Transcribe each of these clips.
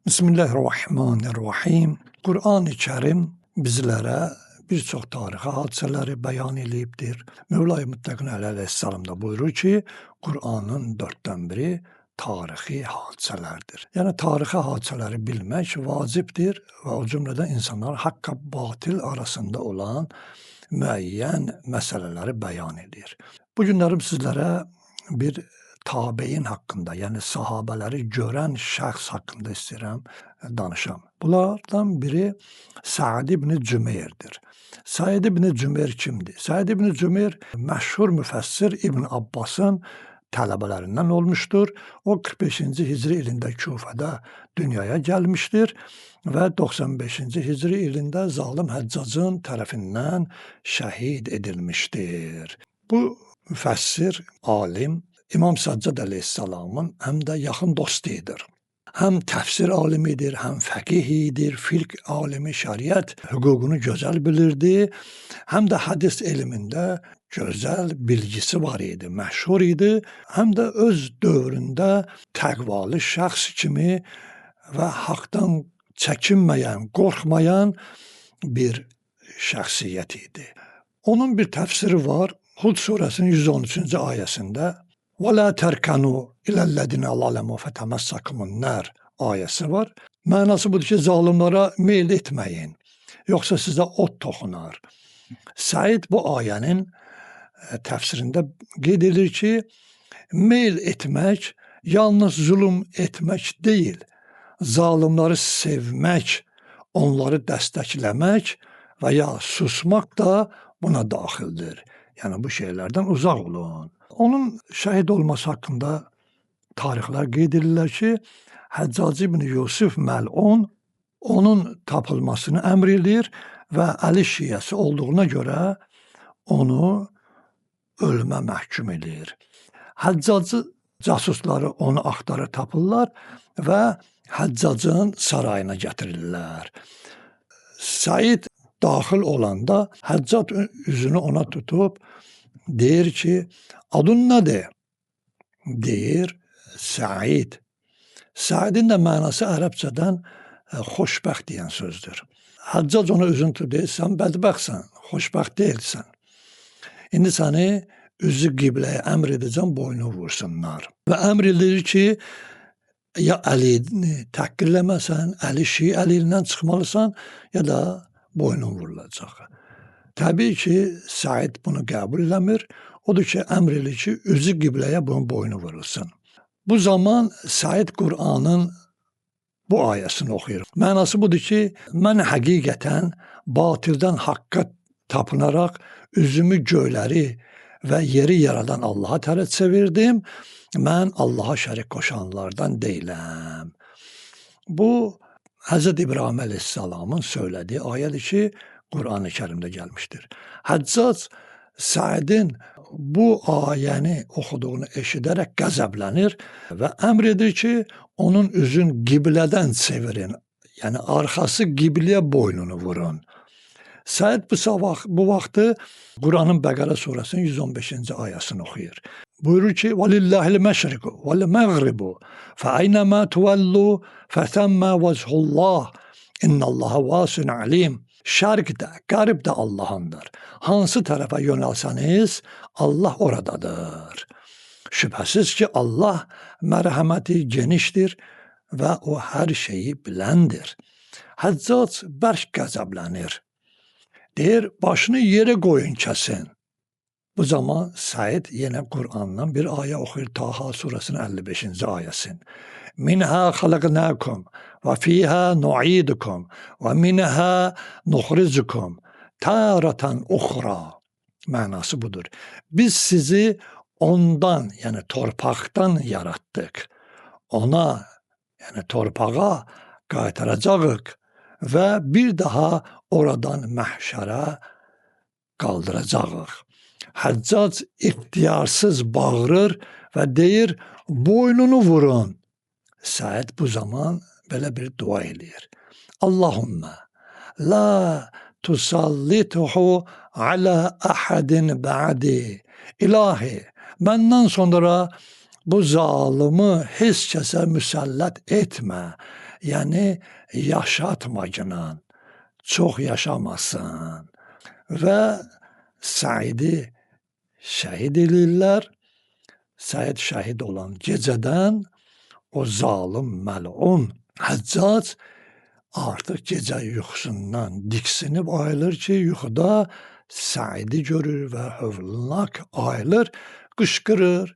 Bismillahirrahmanirrahim. Qur'an-ı Kərim bizlərə bir çox tarixi hadisələri bəyan eləyibdir. Mövla-i Müttəqin əleyhissalam da buyurur ki, Qur'anın dörddən biri tarixi hadisələrdir. Yəni tarixi hadisələri bilmək vacibdir və o cümlədən insanlar haqqa batil arasında olan müəyyən məsələləri bəyan edir. Bu günlərim sizlərə bir tabein haqqında, yəni sahabələri görən şəxs haqqında istəyirəm danışam. Bunlardan biri Sa'd ibn Cümeyrdir. Sa'd ibn Cümeyr kimdir? Sa'd ibn Cümeyr məşhur müfəssir İbn Abbasın tələbələrindən olmuşdur. O 45-ci Hicri ilində Küfədə dünyaya gəlmişdir və 95-ci Hicri ilində zalim Həccacın tərəfindən şəhid edilmişdir. Bu müfəssir, alim İmam Səccad əleyhissalamın həm də yaxın dostudur. Həm təfsir alimidir, həm fəqih idir, fiqh alimi, şəriət hüququnu gözəl bilirdi. Həm də hədis elmində gözəl bilgisi var idi, məşhur idi. Həm də öz dövründə təqvalı şəxs kimi və haqdan çəkinməyən, qorxmayan bir şəxsiyyət idi. Onun bir təfsiri var. Hud surəsinin 113-cü ayəsində وَلَا تَرْكَنُوا إِلَى الَّذِينَ ظَلَمُوا فَتَمَسَّكُمُ النَّارِ ayəsi var. Mənası budur ki, zalimlara meyl etməyin, yoxsa sizə od toxunar. Səid bu ayənin təfsirində qeyd edir ki, meyl etmək yalnız zulm etmək deyil, zalimları sevmək, onları dəstəkləmək və ya susmaq da buna daxildir. Yəni bu şeylərdən uzaq olun. Onun şəhid olması haqqında tarixlər qeyd edirlər ki, Həccac ibn Yusuf Məl'un onun tapılmasını əmr edir və Əli şiəsi olduğuna görə onu ölümə məhkum edir. Həccacı casusları onu axtarır, tapırlar və Həccacın sarayına gətirirlər. Səid daxil olanda Həccac üzünü ona tutub deyir ki, adın nədir? Deyir, Səid. Səidin də mənası ərəbcədən xoşbəxt deyən sözdür. Həccac ona üzünü tutub deyir, sən bədbəxtsən, xoşbəxt deyilsən. İndi səni üzü qibləyə əmr edəcəm, boynu vursunlar. Və əmr edir ki, ya Əlini təhqirləməsən, Əli şi əlindən çıxmalısan, ya da boynun vurulacaq. Təbii ki, Səid bunu qəbul eləmir. Odur ki, əmr edir ki, üzü qibləyə bunun boynu vurulsun. Bu zaman Səid Qur'anın bu ayəsini oxuyur. Mənası budur ki, mən həqiqətən batildən haqqa tapınaraq üzümü göyləri və yeri yaradan Allaha tərəf çevirdim. Mən Allaha şərik qoşanlardan deyiləm. Bu, Həzrət İbrahim əleyhissalamın söylədiyi ayədir ki, Qur'an-ı Kərimdə gəlmişdir. Həccac Səidin bu ayəni oxuduğunu eşidərək qəzəblənir və əmr edir ki, onun üzün qiblədən çevirin. Yəni arxası qibləyə boynunu vurun. Səid bu vaxtı Qur'anın Bəqərə surəsinin 115-ci ayəsini oxuyur. Buyurur ki, وَلِلَّهِ الْمَشْرِقُ وَالْمَغْرِبُ فَأَيْنَمَا تُوَلُّوا فَثَمَّ وَجْهُ اللّٰهِ اِنَّ اللّٰهَ وَاسِعٌ عَلِيمٌ. Şərq də, qərb də Allahındır. Hansı tərəfə yönəlsəniz, Allah oradadır. Şübhəsiz ki, Allah mərhəməti genişdir və o hər şeyi biləndir. Həccac bərk qəzəblənir. Deyir, başını yerə qoyun kəsin. Bu zaman Səid yenə Qur'andan bir ayə oxuyur, Taha surəsinin 55-ci ayəsin. Minhə xalaqnakum və fiyhə nu'idukum və minhə nuxricukum taratan uxra. Mənası budur. Biz sizi ondan, yəni torpaqdan yaratdıq. Ona, yəni torpağa qaytaracağıq və bir daha oradan məhşərə qaldıracağıq. Həccac ixtiyarsız bağırır və deyir, boynunu vurun. Səid bu zaman belə bir dua eləyir. Allahümmə, la tusallituhu alə əhədin bə'di. İlahi, məndən sonra bu zalımı heç kəsə müsəllət etmə. Yəni yaşatmacınan, çox yaşamasın və Səidi şəhid eləyirlər. Səid şəhid olan gecədən o zalım, məlun Həccac artıq gecə yuxusundan diksinib ayılır ki, yuxuda Səidi görür və hövlnak ayılır, qışqırır.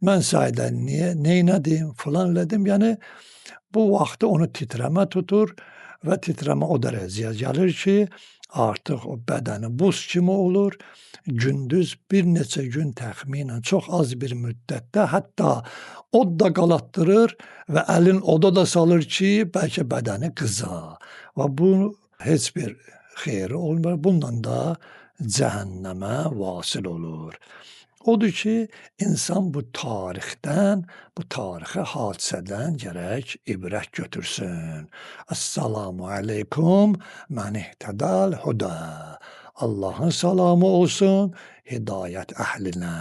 Mən Səidə neynədim, filan elədim. Yəni bu vaxtı onu titrəmə tutur və titrəmə o dərəcəyə gəlir ki, artıq o bədəni buz kimi olur. Gündüz bir neçə gün təxminən çox az bir müddətdə hətta od da qalatdırır və əlin oda da salır ki, bəlkə bədəni qıza və bu heç bir xeyri olmur. Bununla da cəhənnəmə vasil olur. Odur ki, insan bu tarixdən, bu tarixi hadisədən gərək ibrət götürsün. Əssalamu aleykum mən ihtədəl huda. Allahın salamı olsun hidayət əhlinə.